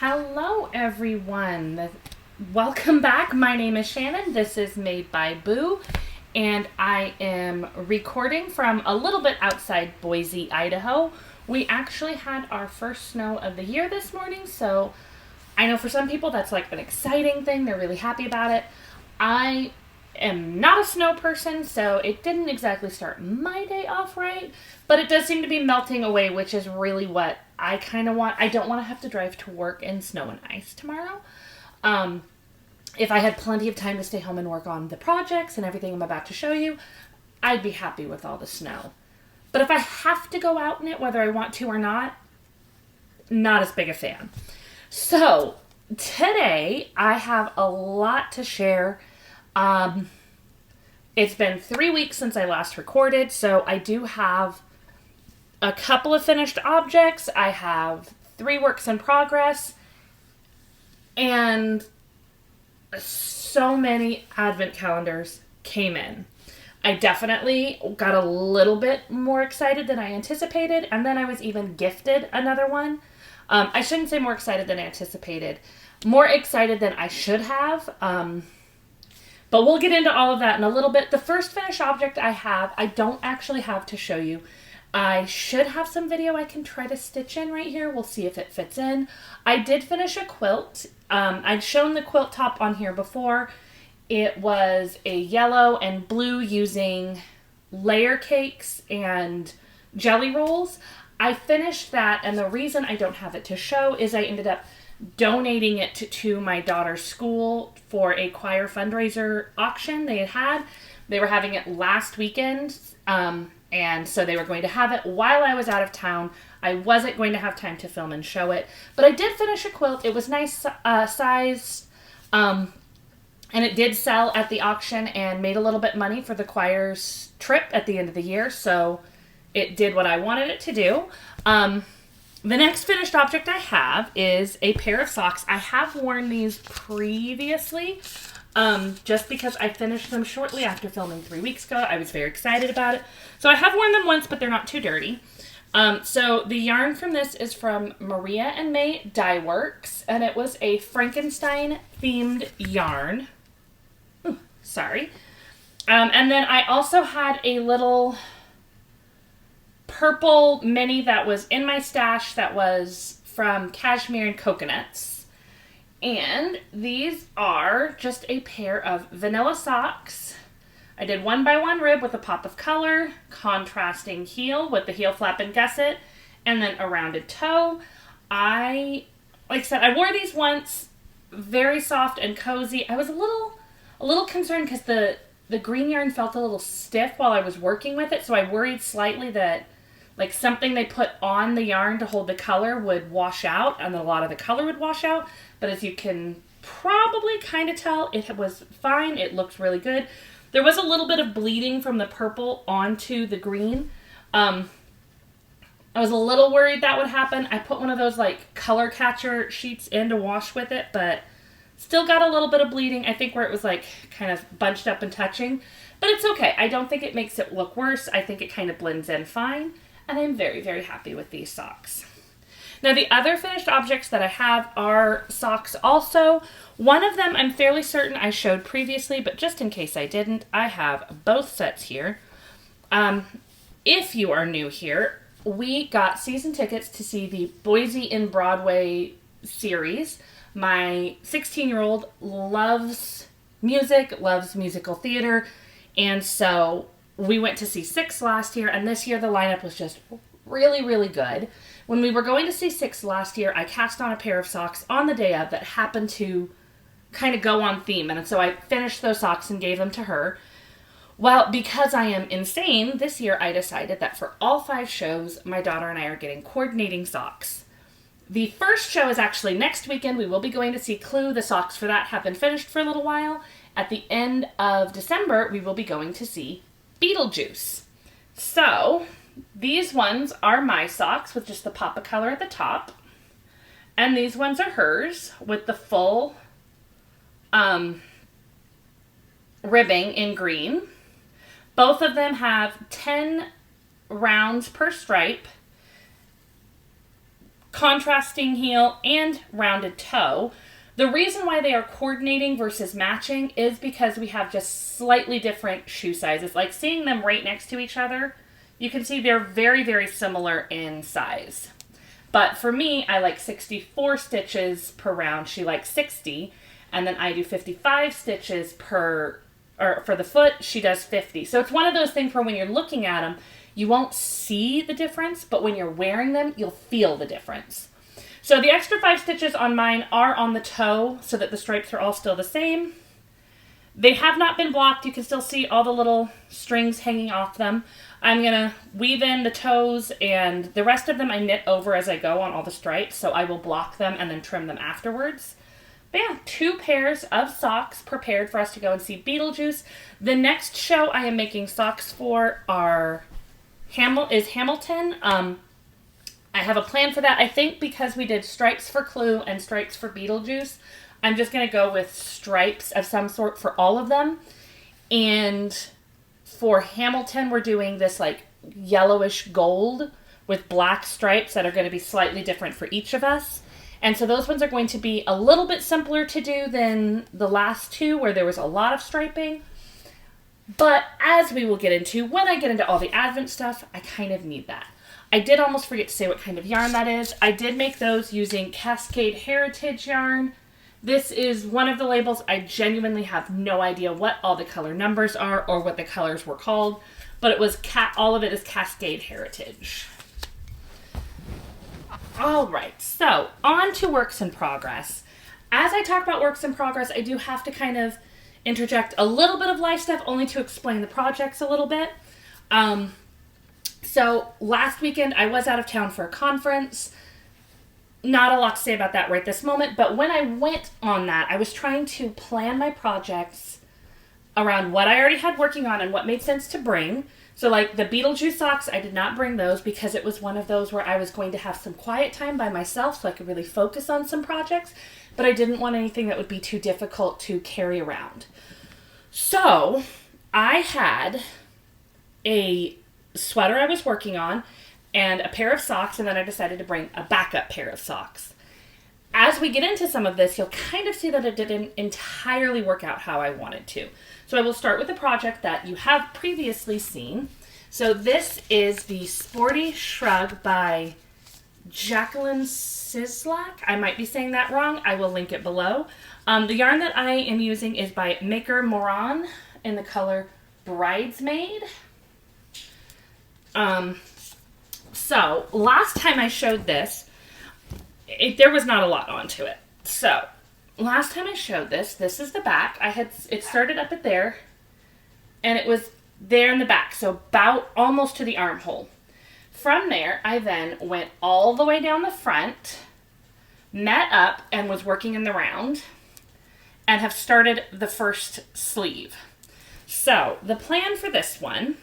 Hello everyone, welcome back. My name is Shannon. This is Made by Boo, and I am recording from a little bit outside Boise, Idaho. We actually had our first snow of the year this morning, so I know for some people that's like an exciting thing. They're really happy about it. I am not a snow person, so it didn't exactly start my day off right, but it does seem to be melting away, which is really what I kind of want. I don't want to have to drive to work in snow and ice tomorrow. If I had plenty of time to stay home and work on the projects and everything I'm about to show you, I'd be happy with all the snow. But if I have to go out in it, whether I want to or not as big a fan. So today I have a lot to share. It's been 3 weeks since I last recorded, so I do have a couple of finished objects. I have 3 works in progress, and so many advent calendars came in. I definitely got a little bit more excited than I anticipated, and then I was even gifted another one. I shouldn't say more excited than anticipated. More excited than I should have. But we'll get into all of that in a little bit. The first finished object I don't actually have to show you. I should have some video I can try to stitch in right here. We'll see if it fits in. I did finish a quilt. I'd shown the quilt top on here before. It was a yellow and blue using layer cakes and jelly rolls. I finished that, and the reason I don't have it to show is I ended up donating it to my daughter's school for a choir fundraiser auction they had. They were having it last weekend, and so they were going to have it while I was out of town. I wasn't going to have time to film and show it, but I did finish a quilt. It was nice size, and it did sell at the auction and made a little bit money for the choir's trip at the end of the year, so it did what I wanted it to do. The next finished object I have is a pair of socks. I have worn these previously, just because I finished them shortly after filming 3 weeks ago. I was very excited about it. So I have worn them once, but they're not too dirty. So the yarn from this is from Maria and May Dye Works, and it was a Frankenstein themed yarn. Sorry. And then I also had a little purple mini that was in my stash that was from Cashmere and Coconuts. And these are just a pair of vanilla socks. I did 1x1 rib with a pop of color, contrasting heel with the heel flap and gusset, and then a rounded toe. Like I said, I wore these once, very soft and cozy. I was a little concerned because the green yarn felt a little stiff while I was working with it, so I worried slightly that like something they put on the yarn to hold the color would wash out, and a lot of the color would wash out. But as you can probably kind of tell, it was fine. It looked really good. There was a little bit of bleeding from the purple onto the green. I was a little worried that would happen. I put one of those like color catcher sheets in to wash with it, but still got a little bit of bleeding. I think where it was like kind of bunched up and touching, but it's okay. I don't think it makes it look worse. I think it kind of blends in fine. And I'm very, very happy with these socks. Now, the other finished objects that I have are socks also. One of them I'm fairly certain I showed previously, but just in case I didn't, I have both sets here. If you are new here, we got season tickets to see the Boise in Broadway series. My 16-year-old loves music, loves musical theater, and so we went to see 6 last year, and this year the lineup was just really, really good. When we were going to see 6 last year, I cast on a pair of socks on the day of that happened to kind of go on theme, and so I finished those socks and gave them to her. Well, because I am insane, this year I decided that for all 5 shows, my daughter and I are getting coordinating socks. The first show is actually next weekend. We will be going to see Clue. The socks for that have been finished for a little while. At the end of December, we will be going to see Beetlejuice. So, these ones are my socks with just the pop of color at the top. And these ones are hers with the full ribbing in green. Both of them have 10 rounds per stripe, contrasting heel, and rounded toe. The reason why they are coordinating versus matching is because we have just slightly different shoe sizes. Like seeing them right next to each other, you can see they're very, very similar in size. But for me, I like 64 stitches per round. She likes 60. And then I do 55 stitches for the foot. She does 50. So it's one of those things where when you're looking at them, you won't see the difference, but when you're wearing them, you'll feel the difference. So the extra 5 stitches on mine are on the toe so that the stripes are all still the same. They have not been blocked. You can still see all the little strings hanging off them. I'm going to weave in the toes, and the rest of them I knit over as I go on all the stripes, so I will block them and then trim them afterwards. But yeah, 2 pairs of socks prepared for us to go and see Beetlejuice. The next show I am making socks for is Hamilton. I have a plan for that. I think because we did stripes for Clue and stripes for Beetlejuice, I'm just going to go with stripes of some sort for all of them. And for Hamilton, we're doing this like yellowish gold with black stripes that are going to be slightly different for each of us. And so those ones are going to be a little bit simpler to do than the last 2 where there was a lot of striping. But as we will get into, when I get into all the Advent stuff, I kind of need that. I did almost forget to say what kind of yarn that is. I did make those using Cascade Heritage yarn. This is one of the labels. I genuinely have no idea what all the color numbers are or what the colors were called, but it was all of it is Cascade Heritage. All right, so on to works in progress. As I talk about works in progress, I do have to kind of interject a little bit of life stuff only to explain the projects a little bit. So last weekend I was out of town for a conference. Not a lot to say about that right this moment, but when I went on that, I was trying to plan my projects around what I already had working on and what made sense to bring. So like the Beetlejuice socks, I did not bring those because it was one of those where I was going to have some quiet time by myself so I could really focus on some projects, but I didn't want anything that would be too difficult to carry around. So I had a sweater I was working on and a pair of socks, and then I decided to bring a backup pair of socks. As we get into some of this, you'll kind of see that it didn't entirely work out how I wanted to. So I will start with a project that you have previously seen. So this is the Sporti Shrug by Jacqueline Sislak. I might be saying that wrong. I will link it below. The yarn that I am using is by Maker Moran in the color Bridesmaid. So last time I showed this, there was not a lot onto it. So last time I showed this is the back. It started up at there, and it was there in the back, so about almost to the armhole. From there, I then went all the way down the front, met up, and was working in the round, and have started the first sleeve. So the plan for this one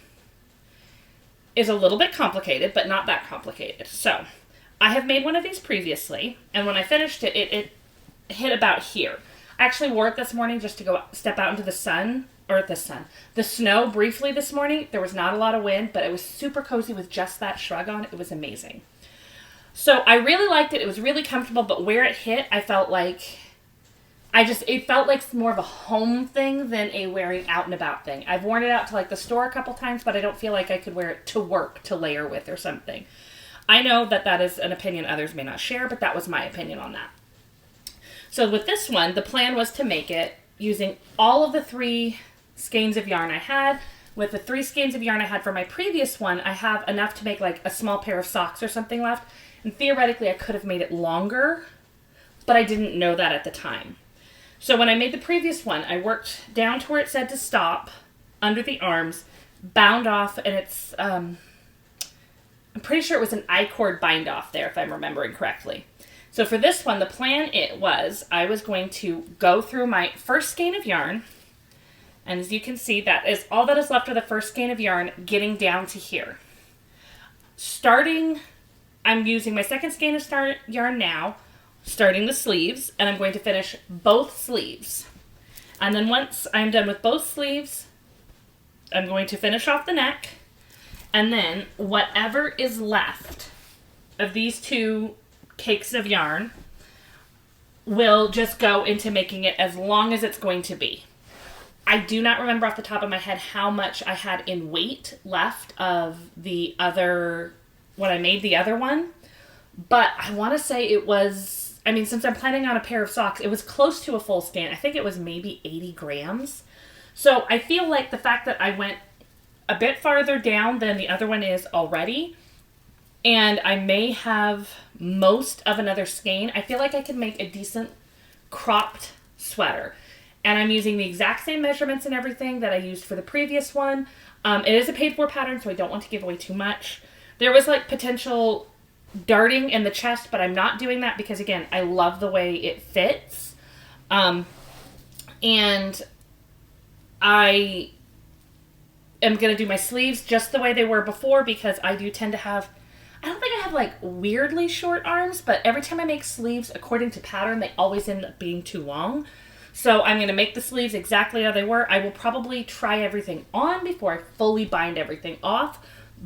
is a little bit complicated, but not that complicated. So I have made one of these previously, and when I finished it, it hit about here. I actually wore it this morning just to go step out into the snow briefly this morning. There was not a lot of wind, but it was super cozy with just that shrug on. It was amazing. So I really liked it. It was really comfortable, but where it hit, I felt like it felt like more of a home thing than a wearing out and about thing. I've worn it out to like the store a couple times, but I don't feel like I could wear it to work to layer with or something. I know that is an opinion others may not share, but that was my opinion on that. So with this one, the plan was to make it using all of the 3 skeins of yarn I had. With the 3 skeins of yarn I had for my previous one, I have enough to make like a small pair of socks or something left. And theoretically, I could have made it longer, but I didn't know that at the time. So when I made the previous one, I worked down to where it said to stop, under the arms, bound off, and it's, I'm pretty sure it was an I-cord bind off there, if I'm remembering correctly. So for this one, the plan I was going to go through my first skein of yarn, and as you can see, that is all that is left of the first skein of yarn, getting down to here. I'm using my second skein of yarn now, starting the sleeves, and I'm going to finish both sleeves. And then once I'm done with both sleeves, I'm going to finish off the neck, And then whatever is left of these 2 cakes of yarn will just go into making it as long as it's going to be. I do not remember off the top of my head how much I had in weight left of the other, when I made the other one. But I want to say it was, I mean, since I'm planning on a pair of socks, it was close to a full skein. I think it was maybe 80 grams. So I feel like the fact that I went a bit farther down than the other one is already, and I may have most of another skein, I feel like I could make a decent cropped sweater. And I'm using the exact same measurements and everything that I used for the previous one. It is a paid for pattern, so I don't want to give away too much. There was like potential darting in the chest, but I'm not doing that because, again, I love the way it fits. And I am going to do my sleeves just the way they were before because I do tend to have, I don't think I have like weirdly short arms, but every time I make sleeves according to pattern, they always end up being too long. So I'm going to make the sleeves exactly how they were. I will probably try everything on before I fully bind everything off.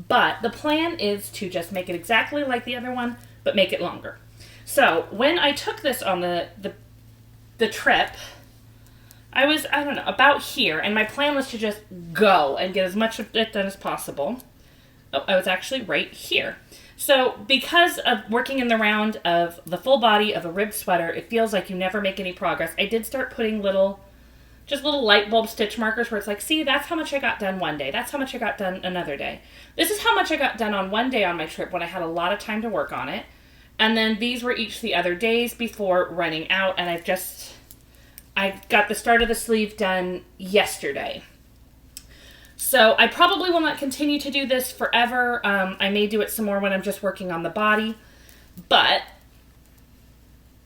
But the plan is to just make it exactly like the other one, but make it longer. So when I took this on the trip, I was, I don't know, about here. And my plan was to just go and get as much of it done as possible. Oh, I was actually right here. So because of working in the round of the full body of a ribbed sweater, it feels like you never make any progress. I did start putting little light bulb stitch markers where it's like, see, that's how much I got done one day. That's how much I got done another day. This is how much I got done on one day on my trip when I had a lot of time to work on it. And then these were each the other days before running out. And I got the start of the sleeve done yesterday. So I probably will not continue to do this forever. I may do it some more when I'm just working on the body. But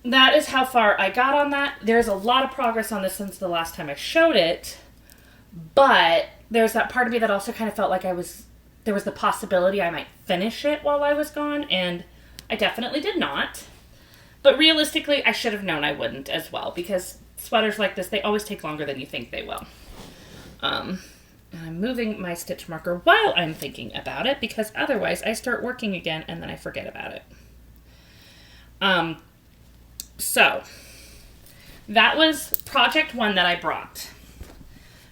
that is how far I got on that. There's a lot of progress on this since the last time I showed it. But there's that part of me that also kind of felt like there was the possibility I might finish it while I was gone. And I definitely did not. But realistically, I should have known I wouldn't as well. Because sweaters like this, they always take longer than you think they will. And I'm moving my stitch marker while I'm thinking about it, because otherwise I start working again and then I forget about it. So that was project 1 that I brought.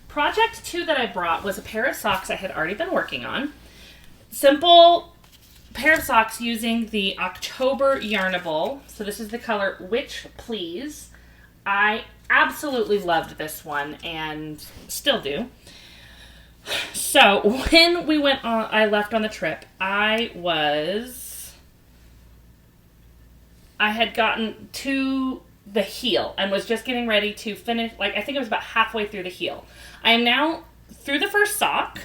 Project 2 that I brought was a pair of socks I had already been working on. Simple pair of socks using the October Yarnable. So this is the color Witch Please. I absolutely loved this one and still do. So when I left on the trip, I had gotten to the heel and was just getting ready to finish, like I think it was about halfway through the heel. I am now through the first sock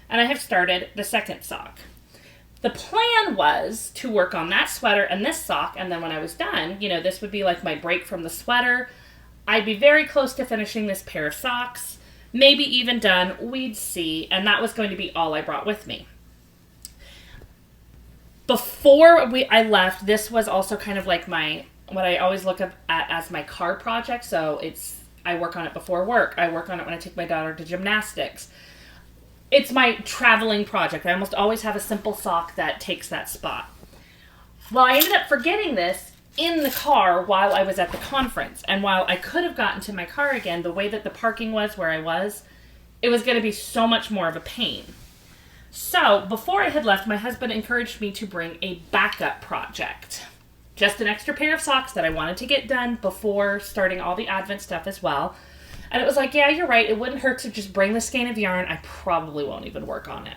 and I have started the second sock. The plan was to work on that sweater and this sock, and then when I was done, this would be like my break from the sweater. I'd be very close to finishing this pair of socks. Maybe even done, we'd see, and that was going to be all I brought with me. Before I left, this was also kind of like what I always look at as my car project, so I work on it before work, I work on it when I take my daughter to gymnastics. It's my traveling project. I almost always have a simple sock that takes that spot. Well, I ended up forgetting this in the car while I was at the conference. And while I could have gotten to my car again, the way that the parking was where I was, it was going to be so much more of a pain. So before I had left, my husband encouraged me to bring a backup project. Just an extra pair of socks that I wanted to get done before starting all the Advent stuff as well. And it was like, yeah, you're right. It wouldn't hurt to just bring the skein of yarn. I probably won't even work on it.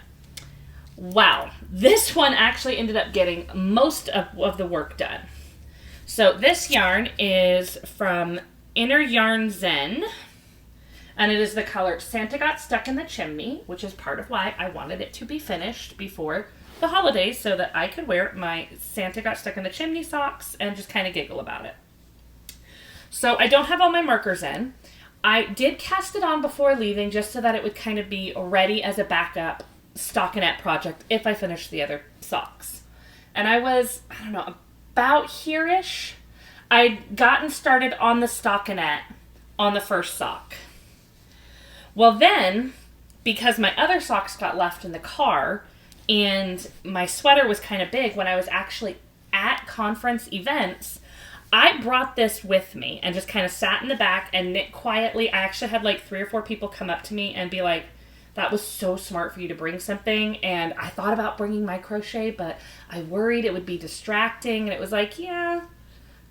Wow. This one actually ended up getting most of the work done. So this yarn is from Inner Yarn Zen, and it is the color Santa Got Stuck in the Chimney, which is part of why I wanted it to be finished before the holidays so that I could wear my Santa Got Stuck in the Chimney socks and just kind of giggle about it. So I don't have all my markers in. I did cast it on before leaving just so that it would kind of be ready as a backup stockinette project if I finished the other socks. And I was, about here-ish. I'd gotten started on the stockinette on the first sock. Well then, because my other socks got left in the car and my sweater was kind of big when I was actually at conference events, I brought this with me and just kind of sat in the back and knit quietly. I actually had like 3 or 4 people come up to me and be like, that was so smart for you to bring something. And I thought about bringing my crochet, but I worried it would be distracting. And it was like, yeah,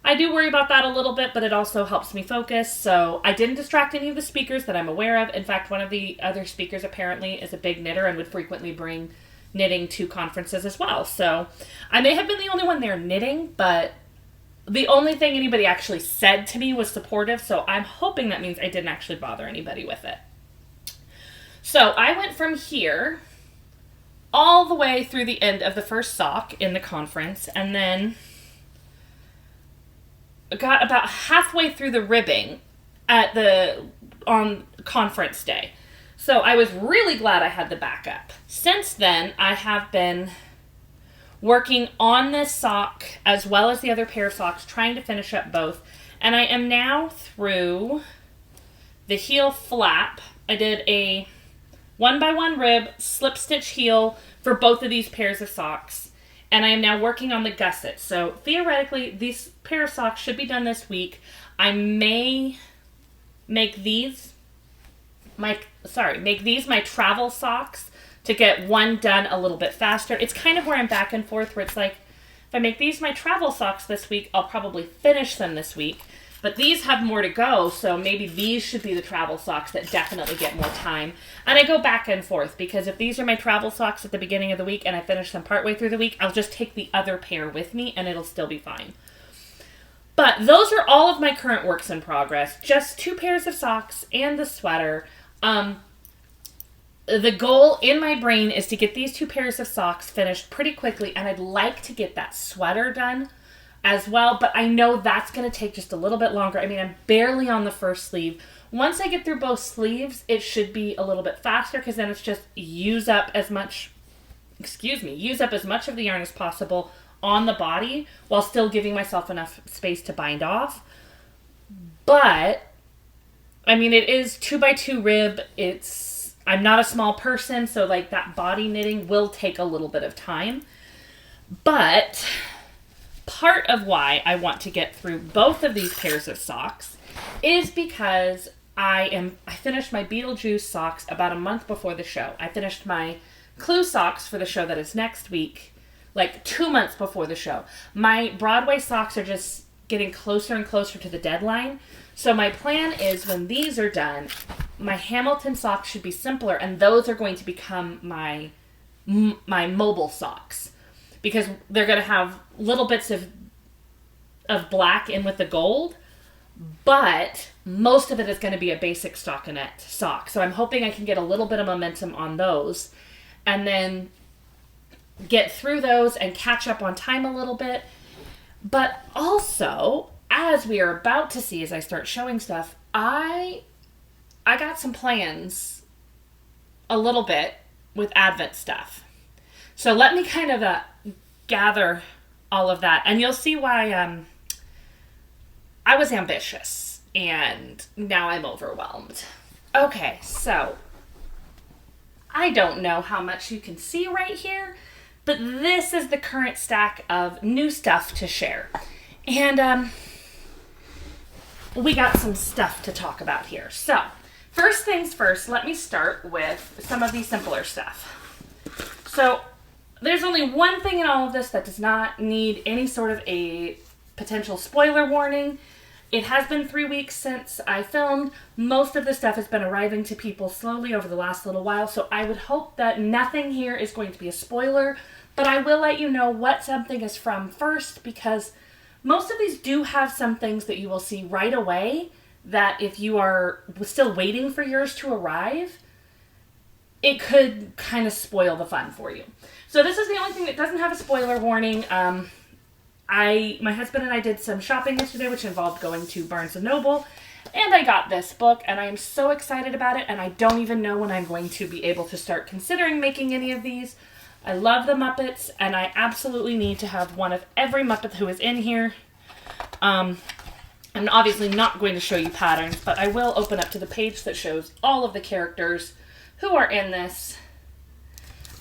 I do worry about that a little bit, but it also helps me focus. So I didn't distract any of the speakers that I'm aware of. In fact, one of the other speakers apparently is a big knitter and would frequently bring knitting to conferences as well. So I may have been the only one there knitting, but the only thing anybody actually said to me was supportive. So I'm hoping that means I didn't actually bother anybody with it. So I went from here all the way through the end of the first sock in the conference, and then got about halfway through the ribbing on conference day. So I was really glad I had the backup. Since then, I have been working on this sock as well as the other pair of socks, trying to finish up both. And I am now through the heel flap. I did a 1x1 rib slip stitch heel for both of these pairs of socks. And I am now working on the gusset. So theoretically, these pair of socks should be done this week. I may make these my travel socks to get one done a little bit faster. It's kind of where I'm back and forth, where it's like, if I make these my travel socks this week, I'll probably finish them this week. But these have more to go, so maybe these should be the travel socks that definitely get more time. And I go back and forth, because if these are my travel socks at the beginning of the week and I finish them partway through the week, I'll just take the other pair with me and it'll still be fine. But those are all of my current works in progress. Just 2 pairs of socks and the sweater. The goal in my brain is to get these 2 pairs of socks finished pretty quickly, and I'd like to get that sweater done as well, but I know that's going to take just a little bit longer. I mean, I'm barely on the first sleeve. Once I get through both sleeves, it should be a little bit faster, because then it's just use up as much of the yarn as possible on the body while still giving myself enough space to bind off. But I mean, it is 2x2 rib. I'm not a small person, so like that body knitting will take a little bit of time. But part of why I want to get through both of these pairs of socks is because I finished my Beetlejuice socks about a month before the show. I finished my Clue socks for the show that is next week, like 2 months before the show. My Broadway socks are just getting closer and closer to the deadline. So my plan is, when these are done, my Hamilton socks should be simpler, and those are going to become my mobile socks, because they're going to have little bits of black in with the gold, but most of it is going to be a basic stockinette sock. So I'm hoping I can get a little bit of momentum on those and then get through those and catch up on time a little bit. But also, as we are about to see as I start showing stuff, I got some plans a little bit with Advent stuff. So let me kind of gather all of that, and you'll see why I was ambitious and now I'm overwhelmed. Okay, so I don't know how much you can see right here, but this is the current stack of new stuff to share. And we got some stuff to talk about here. So first things first, let me start with some of the simpler stuff. So there's only one thing in all of this that does not need any sort of a potential spoiler warning. It has been 3 weeks since I filmed. Most of the stuff has been arriving to people slowly over the last little while, so I would hope that nothing here is going to be a spoiler, but I will let you know what something is from first, because most of these do have some things that you will see right away that if you are still waiting for yours to arrive, it could kind of spoil the fun for you. So this is the only thing that doesn't have a spoiler warning. My husband and I did some shopping yesterday, which involved going to Barnes & Noble, and I got this book, and I am so excited about it, and I don't even know when I'm going to be able to start considering making any of these. I love the Muppets, and I absolutely need to have one of every Muppet who is in here. I'm obviously not going to show you patterns, but I will open up to the page that shows all of the characters who are in this.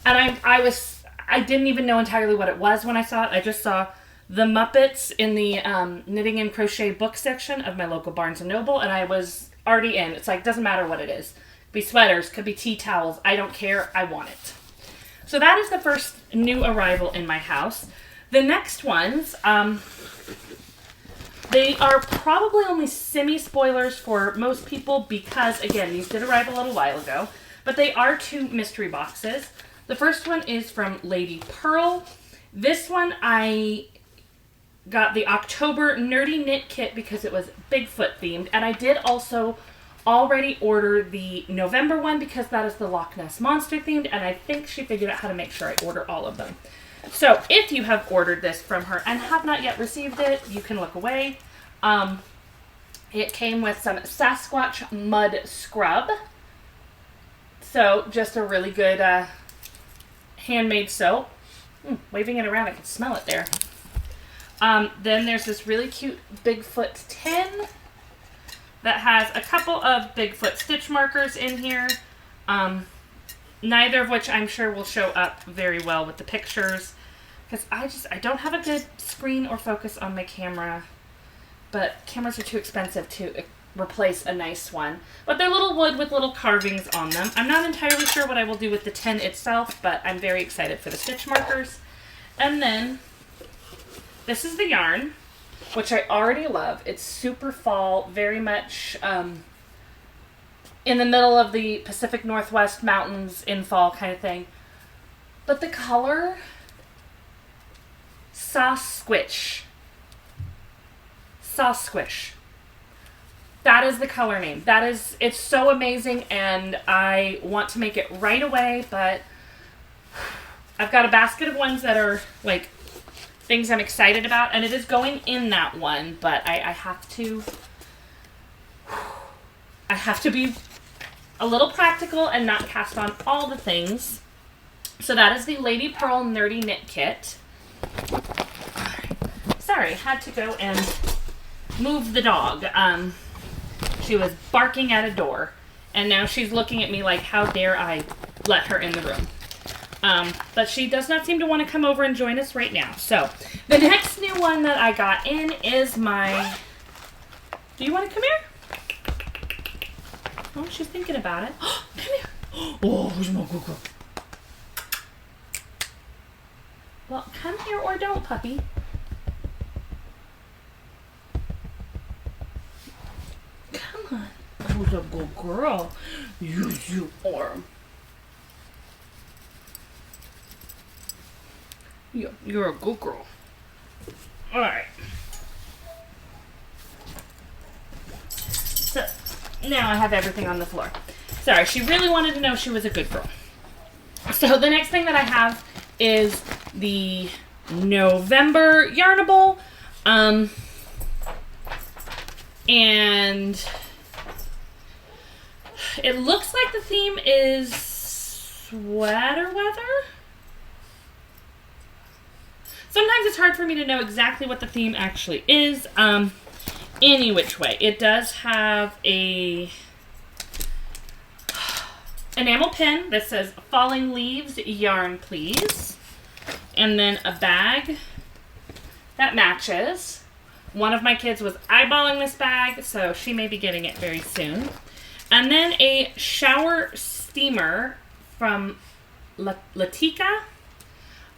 And I didn't even know entirely what it was when I saw it. I just saw the Muppets in the knitting and crochet book section of my local Barnes & Noble, and I was already in. It's like, doesn't matter what it is. Could be sweaters, could be tea towels. I don't care. I want it. So that is the first new arrival in my house. The next ones, they are probably only semi-spoilers for most people because, again, these did arrive a little while ago, but they are 2 mystery boxes. The first one is from Lady Pearl. This one I got the October Nerdy Knit Kit because it was Bigfoot themed, and I did also already order the November one because that is the Loch Ness Monster themed, and I think she figured out how to make sure I order all of them. So if you have ordered this from her and have not yet received it, you can look away. It came with some Sasquatch Mud Scrub. So just a really good handmade soap. Waving it around, I can smell it there. Then there's this really cute Bigfoot tin that has a couple of Bigfoot stitch markers in here. Neither of which I'm sure will show up very well with the pictures because I don't have a good screen or focus on my camera, but cameras are too expensive to replace a nice one. But they're little wood with little carvings on them. I'm not entirely sure what I will do with the tin itself, but I'm very excited for the stitch markers. And then this is the yarn, which I already love. It's super fall, very much in the middle of the Pacific Northwest mountains in fall kind of thing. But the color, Sauce Squish. Sauce Squish. That is the color name. It's so amazing, and I want to make it right away, but I've got a basket of ones that are like things I'm excited about, and it is going in that one, but I have to be a little practical and not cast on all the things. So that is the Lady Pearl Nerdy Knit Kit. Sorry, had to go and move the dog. She was barking at a door, and now she's looking at me like, how dare I let her in the room. But she does not seem to want to come over and join us right now. So, the next new one that I got in is my... Do you want to come here? Oh, she's thinking about it. Come here. Oh, who's my good girl? Well, come here or don't, puppy. Come on. Who's a good girl? Use your arm. You're a good girl. Alright. So, now I have everything on the floor. Sorry, she really wanted to know she was a good girl. So, the next thing that I have is the November Yarnable. And it looks like the theme is sweater weather. Sometimes it's hard for me to know exactly what the theme actually is. Any which way. It does have a enamel pin that says Falling Leaves Yarn Please. And then a bag that matches. One of my kids was eyeballing this bag, so she may be getting it very soon. And then a shower steamer from Latika.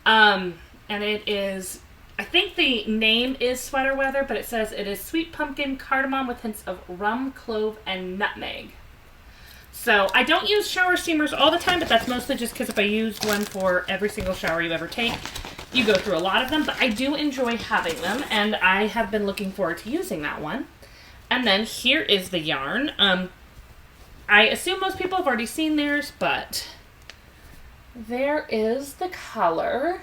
And it is, I think the name is Sweater Weather, but it says it is sweet pumpkin cardamom with hints of rum, clove, and nutmeg. So I don't use shower steamers all the time, but that's mostly just because if I use one for every single shower you ever take, you go through a lot of them. But I do enjoy having them, and I have been looking forward to using that one. And then here is the yarn. I assume most people have already seen theirs, but there is the color.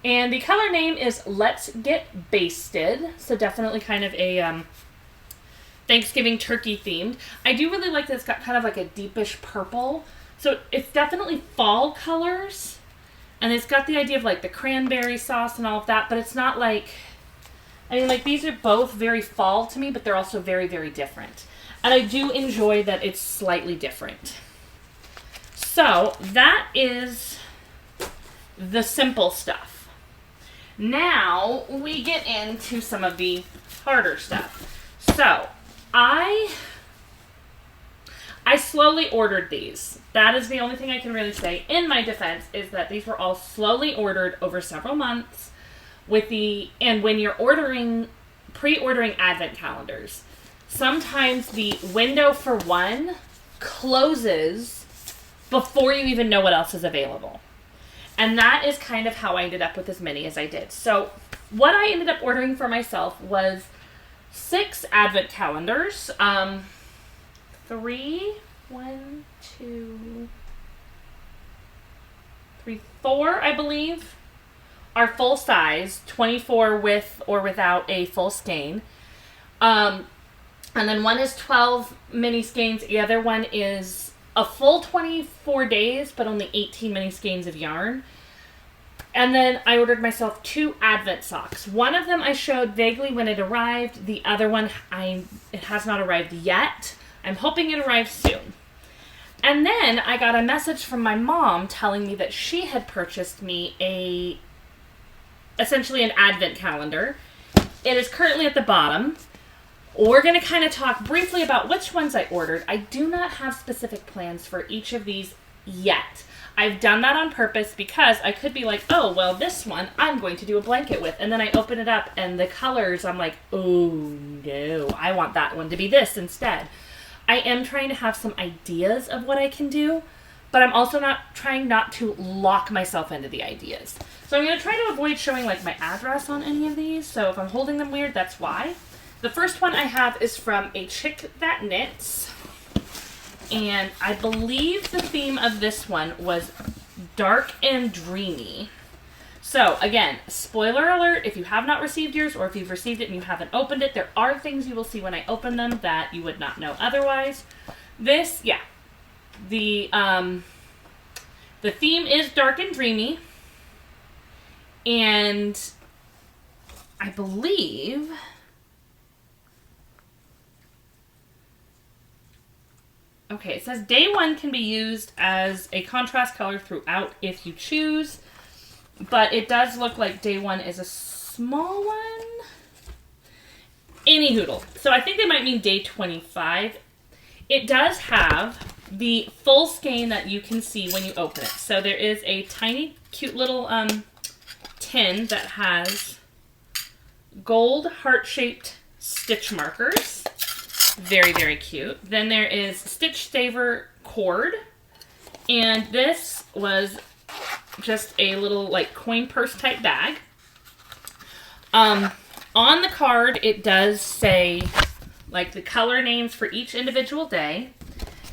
And the color name is Let's Get Basted. So definitely kind of a Thanksgiving turkey themed. I do really like that it's got kind of like a deepish purple. So it's definitely fall colors. And it's got the idea of like the cranberry sauce and all of that. But it's not like... I mean, like, these are both very fall to me, but they're also very, very different. And I do enjoy that it's slightly different. So that is the simple stuff. Now we get into some of the harder stuff. So I slowly ordered these. That is the only thing I can really say in my defense, is that these were all slowly ordered over several months and when you're pre-ordering advent calendars, sometimes the window for one closes before you even know what else is available. And that is kind of how I ended up with as many as I did. So what I ended up ordering for myself was 6 advent calendars. 4, I believe, are full size, 24 with or without a full skein. And then one is 12 mini skeins. The other one is a full 24 days, but only 18 mini skeins of yarn. And then I ordered myself 2 advent socks. One of them I showed vaguely when it arrived. The other one, it has not arrived yet. I'm hoping it arrives soon. And then I got a message from my mom telling me that she had purchased me essentially an advent calendar. It is currently at the bottom. We're going to kind of talk briefly about which ones I ordered. I do not have specific plans for each of these yet. I've done that on purpose because I could be like, oh, well, this one I'm going to do a blanket with. And then I open it up and the colors, I'm like, oh, no, I want that one to be this instead. I am trying to have some ideas of what I can do, but I'm also trying not to lock myself into the ideas. So I'm going to try to avoid showing like my address on any of these. So if I'm holding them weird, that's why. The first one I have is from A Chick That Knits. And I believe the theme of this one was dark and dreamy. So again, spoiler alert, if you have not received yours, or if you've received it and you haven't opened it, there are things you will see when I open them that you would not know otherwise. This, yeah, the theme is dark and dreamy, and I believe okay, it says day 1 can be used as a contrast color throughout if you choose. But it does look like day 1 is a small one. Any hoodle. So I think they might mean day 25. It does have the full skein that you can see when you open it. So there is a tiny, cute little tin that has gold heart-shaped stitch markers. Very, very cute. Then there is stitch saver cord. And this was just a little like coin purse type bag. On the card, it does say like the color names for each individual day.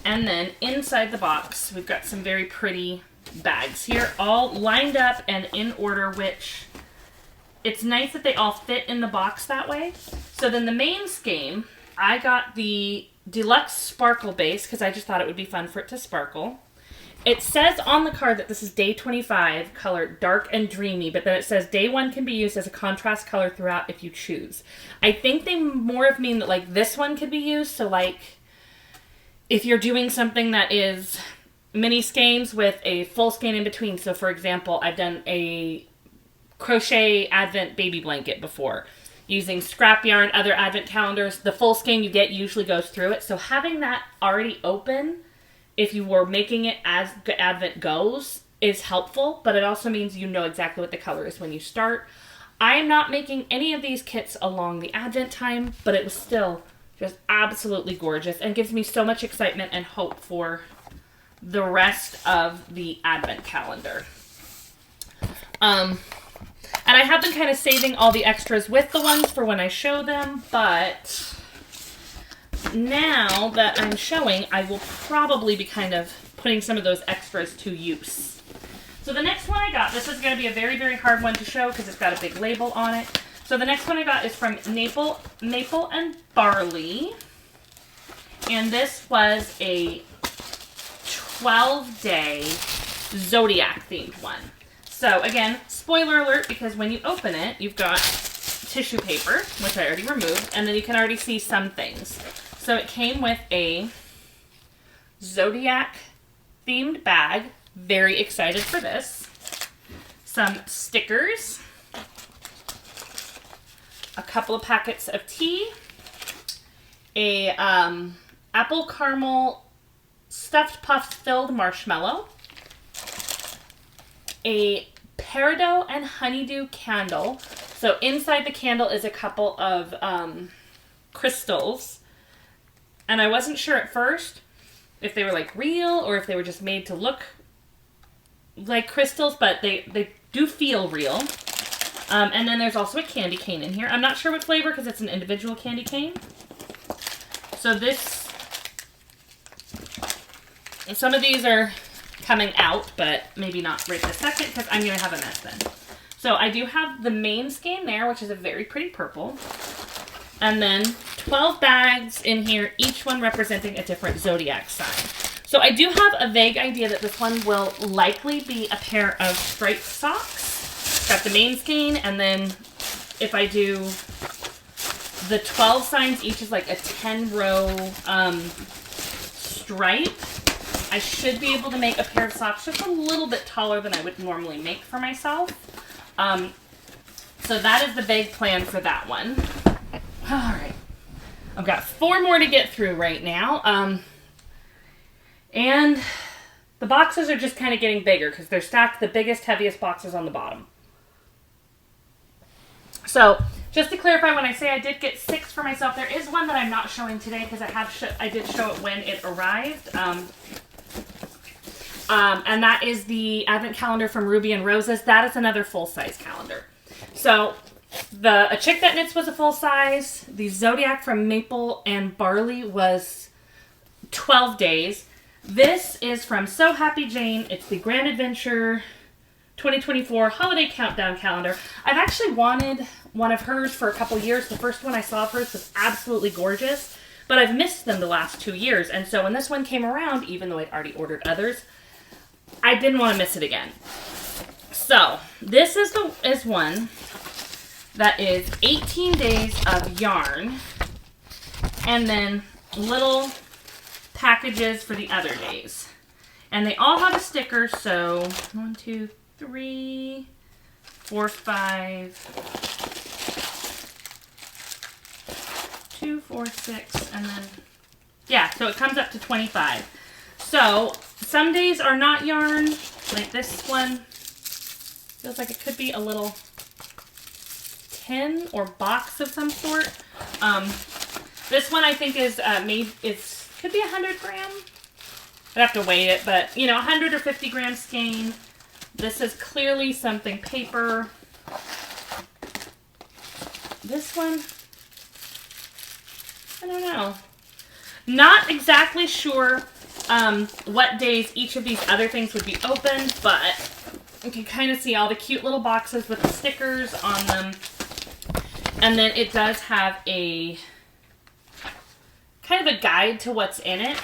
And then inside the box, we've got some very pretty bags here, all lined up and in order, which it's nice that they all fit in the box that way. So then the main skein, I got the deluxe sparkle base because I just thought it would be fun for it to sparkle. It says on the card that this is day 25, color dark and dreamy, but then it says day 1 can be used as a contrast color throughout if you choose. I think they more of mean that like this one could be used, so like if you're doing something that is mini skeins with a full skein in between. So for example, I've done a crochet advent baby blanket before using scrap yarn, other advent calendars. The full skein you get usually goes through it. So having that already open, if you were making it as advent goes, is helpful, but it also means you know exactly what the color is when you start. I am not making any of these kits along the advent time, but it was still just absolutely gorgeous and gives me so much excitement and hope for the rest of the advent calendar. And I have been kind of saving all the extras with the ones for when I show them, but now that I'm showing, I will probably be kind of putting some of those extras to use. So the next one I got, this is going to be a very, very hard one to show because it's got a big label on it. So the next one I got is from Maple and Barley. And this was a 12-day Zodiac themed one. So again, spoiler alert, because when you open it, you've got tissue paper, which I already removed, and then you can already see some things. So it came with a Zodiac themed bag. Very excited for this. Some stickers. A couple of packets of tea. A apple caramel stuffed puffs filled marshmallow. A peridot and honeydew candle. So inside the candle is a couple of crystals. And I wasn't sure at first if they were like real or if they were just made to look like crystals, but they do feel real. And then there's also a candy cane in here. I'm not sure what flavor because it's an individual candy cane. So this, some of these are coming out, but maybe not right this second because I'm going to have a mess then. So I do have the main skein there, which is a very pretty purple. And then 12 bags in here, each one representing a different zodiac sign. So I do have a vague idea that this one will likely be a pair of striped socks. Got the main skein, and then if I do the 12 signs, each is like a 10-row stripe. I should be able to make a pair of socks just a little bit taller than I would normally make for myself. So that is the vague plan for that one. All right. I've got 4 more to get through right now. And the boxes are just kind of getting bigger because they're stacked the biggest, heaviest boxes on the bottom. So just to clarify, when I say I did get 6 for myself, there is one that I'm not showing today because I did show it when it arrived. And that is the Advent calendar from Ruby and Roses. That is another full-size calendar. So A Chick That Knits was a full size. The Zodiac from Maple and Barley was 12 days. This is from So Happy Jane. It's the Grand Adventure 2024 Holiday Countdown Calendar. I've actually wanted one of hers for a couple years. The first one I saw of hers was absolutely gorgeous, but I've missed them the last 2 years. And so when this one came around, even though I'd already ordered others, I didn't want to miss it again. So this is one that is 18 days of yarn and then little packages for the other days. And they all have a sticker, so 1, 2, 3, 4, 5, 2, 4, 6, and then, yeah, so it comes up to 25. So some days are not yarn, like this one feels like it could be a little tin or box of some sort. This one I think is could be 100 gram. I'd have to weigh it, but 100 or 50 gram skein. This is clearly something paper. This one, I don't know. Not exactly sure what days each of these other things would be open, but you can kind of see all the cute little boxes with the stickers on them. And then it does have a kind of a guide to what's in it,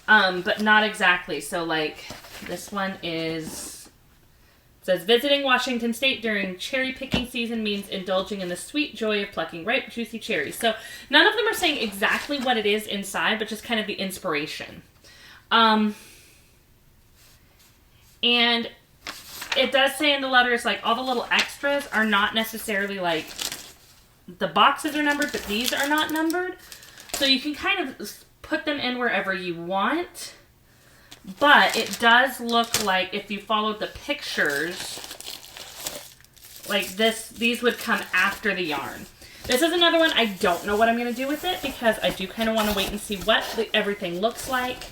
but not exactly. So like this one says visiting Washington State during cherry picking season means indulging in the sweet joy of plucking ripe, juicy cherries. So none of them are saying exactly what it is inside, but just kind of the inspiration. And it does say in the letters, like, all the little extras are not necessarily like the boxes are numbered, but these are not numbered. So you can kind of put them in wherever you want. But it does look like if you followed the pictures, like these would come after the yarn. This is another one. I don't know what I'm going to do with it because I do kind of want to wait and see what everything looks like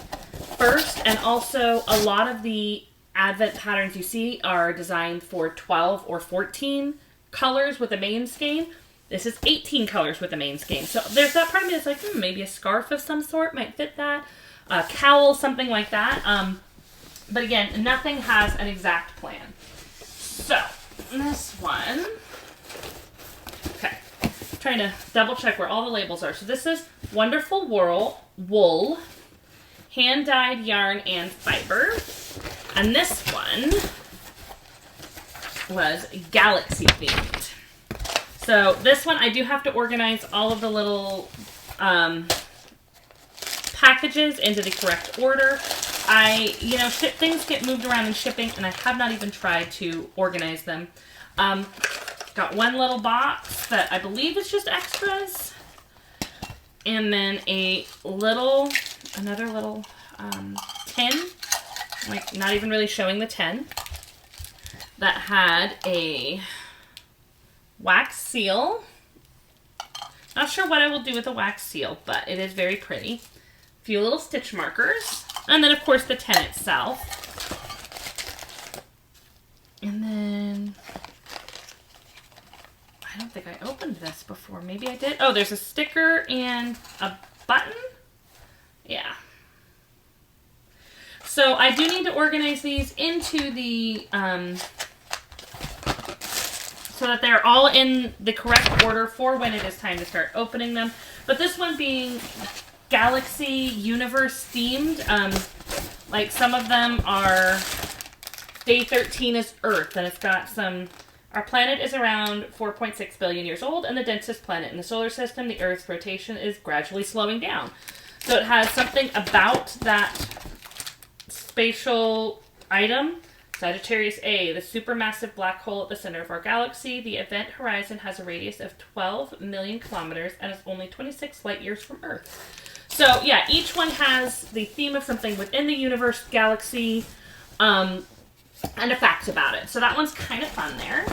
first. And also, a lot of the Advent patterns you see are designed for 12 or 14 colors with a main skein. This is 18 colors with a main skein. So there's that part of me that's like, maybe a scarf of some sort might fit that. A cowl, something like that. But again, nothing has an exact plan. So, this one. Okay. Trying to double check where all the labels are. So this is Wonderful Wool, hand-dyed yarn and fiber. And this one was Galaxy themed. So this one, I do have to organize all of the little packages into the correct order. things get moved around in shipping, and I have not even tried to organize them. Got one little box that I believe is just extras. And then another little tin, like not even really showing the tin, that had a wax seal. Not sure what I will do with the wax seal, but it is very pretty. A few little stitch markers. And then, of course, the tin itself. And then, I don't think I opened this before. Maybe I did. Oh, there's a sticker and a button. Yeah. So I do need to organize these into the, so that they're all in the correct order for when it is time to start opening them. But this one being Galaxy Universe themed, like some of them are Day 13 is Earth, and it's got some, our planet is around 4.6 billion years old, and the densest planet in the solar system, the Earth's rotation is gradually slowing down. So it has something about that spatial item. Sagittarius A, the supermassive black hole at the center of our galaxy. The event horizon has a radius of 12 million kilometers and is only 26 light years from Earth. So, yeah, each one has the theme of something within the universe, galaxy, and a fact about it. So that one's kind of fun there.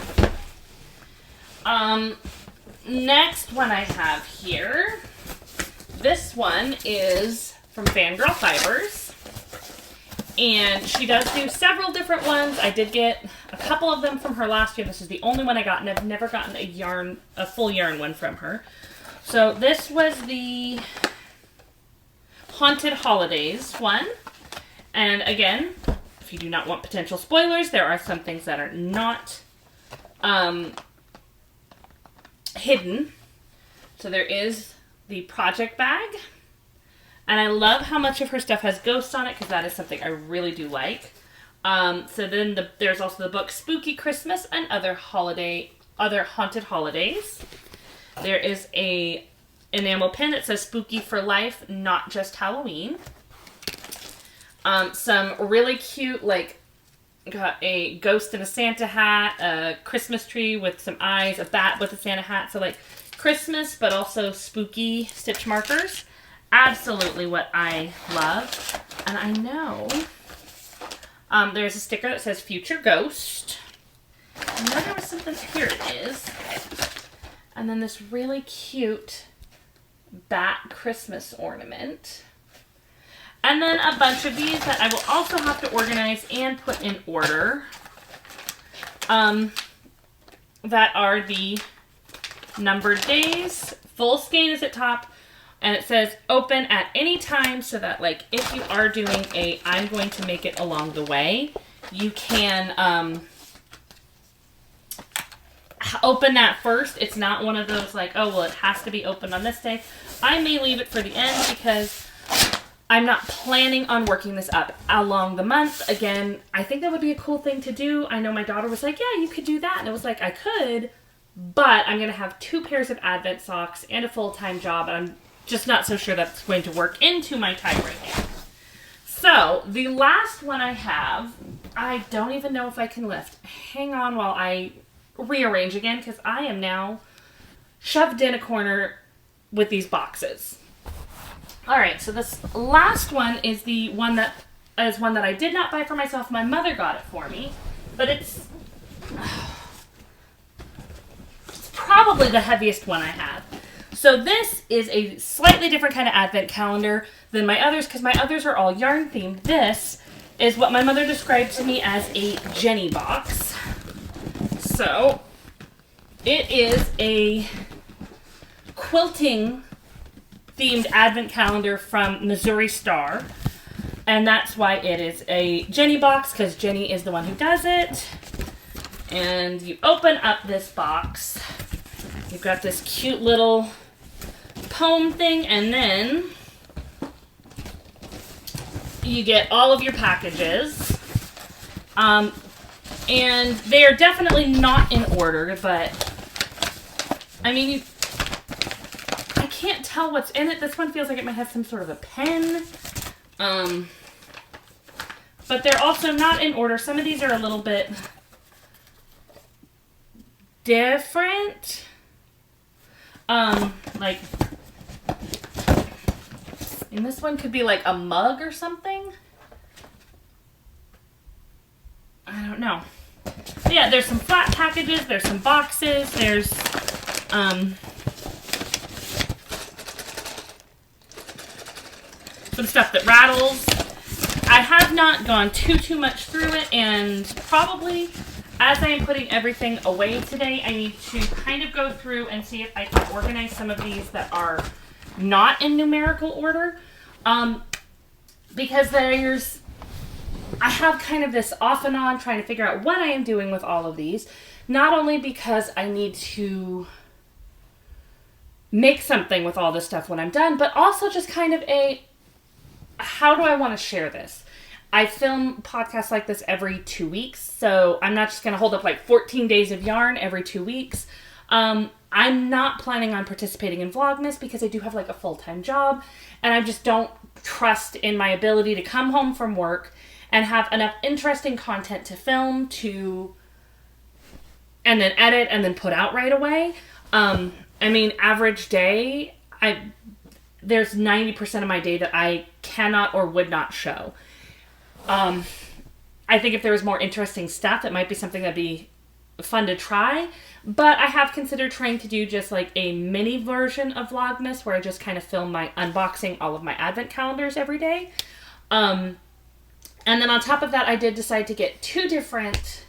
Next one I have here. This one is from FanGirl Fibers. And she does do several different ones. I did get a couple of them from her last year. This is the only one I got, and I've never gotten a full yarn one from her. So this was the Haunted Holidays one. And again, if you do not want potential spoilers, there are some things that are not hidden. So there is the project bag. And I love how much of her stuff has ghosts on it, because that is something I really do like. So then there's also the book Spooky Christmas and Other Haunted Holidays. There is a enamel pin that says Spooky for Life, Not Just Halloween. Some really cute, like, got a ghost in a Santa hat, a Christmas tree with some eyes, a bat with a Santa hat. So, like, Christmas, but also spooky stitch markers. Absolutely what I love. And I know there's a sticker that says Future Ghost. I know there was something, here it is. And then this really cute bat Christmas ornament. And then a bunch of these that I will also have to organize and put in order. That are the numbered days. Full skein is at top. And it says open at any time, so that, like, if you are doing I'm going to make it along the way, you can open that first. It's not one of those like, oh, well, it has to be opened on this day. I may leave it for the end because I'm not planning on working this up along the month. Again, I think that would be a cool thing to do. I know my daughter was like, yeah, you could do that. And it was like, I could, but I'm going to have 2 pairs of Advent socks and a full-time job, and I'm just not so sure that's going to work into my time right now. So, the last one I have, I don't even know if I can lift. Hang on while I rearrange again, because I am now shoved in a corner with these boxes. Alright, so this last one is the one that I did not buy for myself. My mother got it for me, but it's probably the heaviest one I have. So this is a slightly different kind of Advent calendar than my others, because my others are all yarn themed. This is what my mother described to me as a Jenny box. So it is a quilting themed Advent calendar from Missouri Star. And that's why it is a Jenny box, because Jenny is the one who does it. And you open up this box. You've got this cute little poem thing, and then you get all of your packages. And they are definitely not in order, but I mean, I can't tell what's in it. This one feels like it might have some sort of a pen. but they're also not in order. Some of these are a little bit different. Like, and this one could be like a mug or something. I don't know. But yeah, there's some flat packages, there's some boxes, there's some stuff that rattles. I have not gone too much through it, and probably as I am putting everything away today, I need to kind of go through and see if I can organize some of these that are not in numerical order. Because I have kind of this off and on trying to figure out what I am doing with all of these. Not only because I need to make something with all this stuff when I'm done, but also just kind of how do I want to share this? I film podcasts like this every 2 weeks, so I'm not just going to hold up like 14 days of yarn every 2 weeks. I'm not planning on participating in Vlogmas because I do have like a full-time job, and I just don't trust in my ability to come home from work and have enough interesting content to film and then edit and then put out right away. I mean, average day, there's 90% of my day that I cannot or would not show. I think if there was more interesting stuff, it might be something that'd be fun to try. But I have considered trying to do just like a mini version of Vlogmas where I just kind of film my unboxing all of my advent calendars every day. And then on top of that, I did decide to get 2 different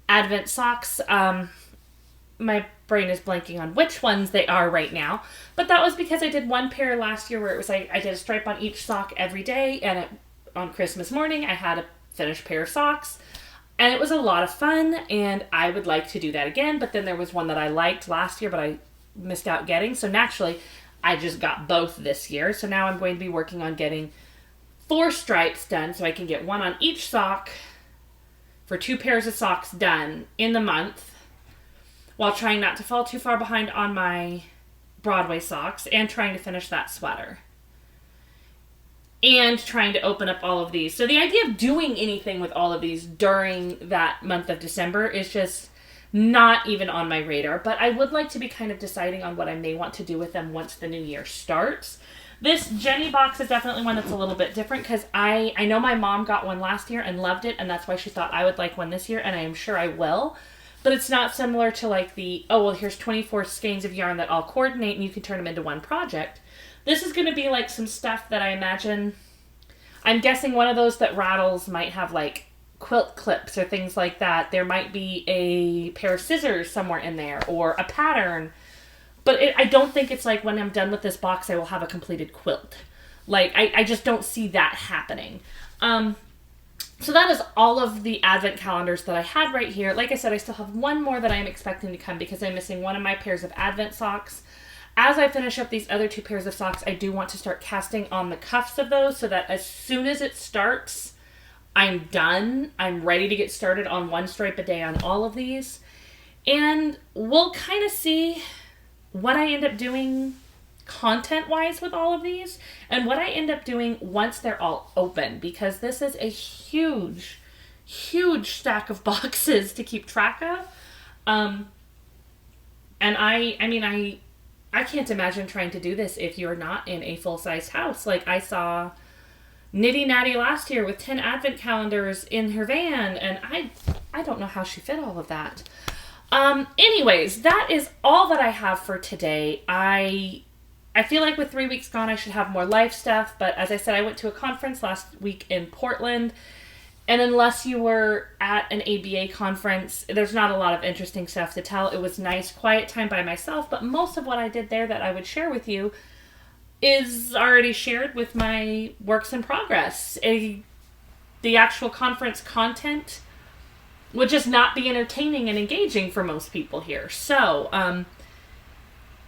advent socks. My brain is blanking on which ones they are right now. But that was because I did one pair last year where it was like I did a stripe on each sock every day. And on Christmas morning, I had a finished pair of socks. And it was a lot of fun. And I would like to do that again. But then there was one that I liked last year, but I missed out getting. So naturally, I just got both this year. So now I'm going to be working on getting 4 stripes done so I can get one on each sock for 2 pairs of socks done in the month while trying not to fall too far behind on my Broadway socks and trying to finish that sweater and trying to open up all of these. So the idea of doing anything with all of these during that month of December is just not even on my radar, but I would like to be kind of deciding on what I may want to do with them once the new year starts. This Jenny box is definitely one that's a little bit different because I know my mom got one last year and loved it, and that's why she thought I would like one this year, and I am sure I will. But it's not similar to like here's 24 skeins of yarn that all coordinate and you can turn them into one project. This is going to be like some stuff that I imagine, I'm guessing one of those that rattles might have like quilt clips or things like that. There might be a pair of scissors somewhere in there or a pattern. But I don't think it's like when I'm done with this box, I will have a completed quilt. Like, I just don't see that happening. So that is all of the advent calendars that I had right here. Like I said, I still have one more that I'm expecting to come because I'm missing one of my pairs of advent socks. As I finish up these other 2 pairs of socks, I do want to start casting on the cuffs of those so that as soon as it starts, I'm done. I'm ready to get started on 1 stripe a day on all of these. And we'll kind of see what I end up doing content-wise with all of these and what I end up doing once they're all open, because this is a huge, huge stack of boxes to keep track of. And I can't imagine trying to do this if you're not in a full-sized house. Like I saw Nitty Natty last year with 10 advent calendars in her van, and I don't know how she fit all of that. Anyways, that is all that I have for today. I feel like with 3 weeks gone, I should have more life stuff. But as I said, I went to a conference last week in Portland. And unless you were at an ABA conference, there's not a lot of interesting stuff to tell. It was nice, quiet time by myself. But most of what I did there that I would share with you is already shared with my works in progress. The actual conference content would just not be entertaining and engaging for most people here. So,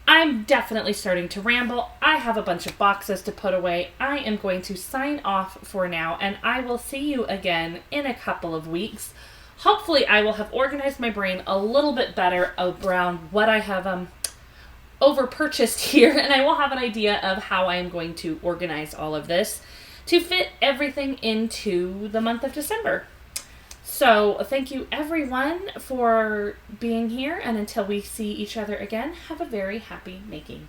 I'm definitely starting to ramble. I have a bunch of boxes to put away. I am going to sign off for now, and I will see you again in a couple of weeks. Hopefully, I will have organized my brain a little bit better around what I have over-purchased here, and I will have an idea of how I am going to organize all of this. to fit everything into the month of December. So thank you everyone for being here, and until we see each other again, have a very happy making.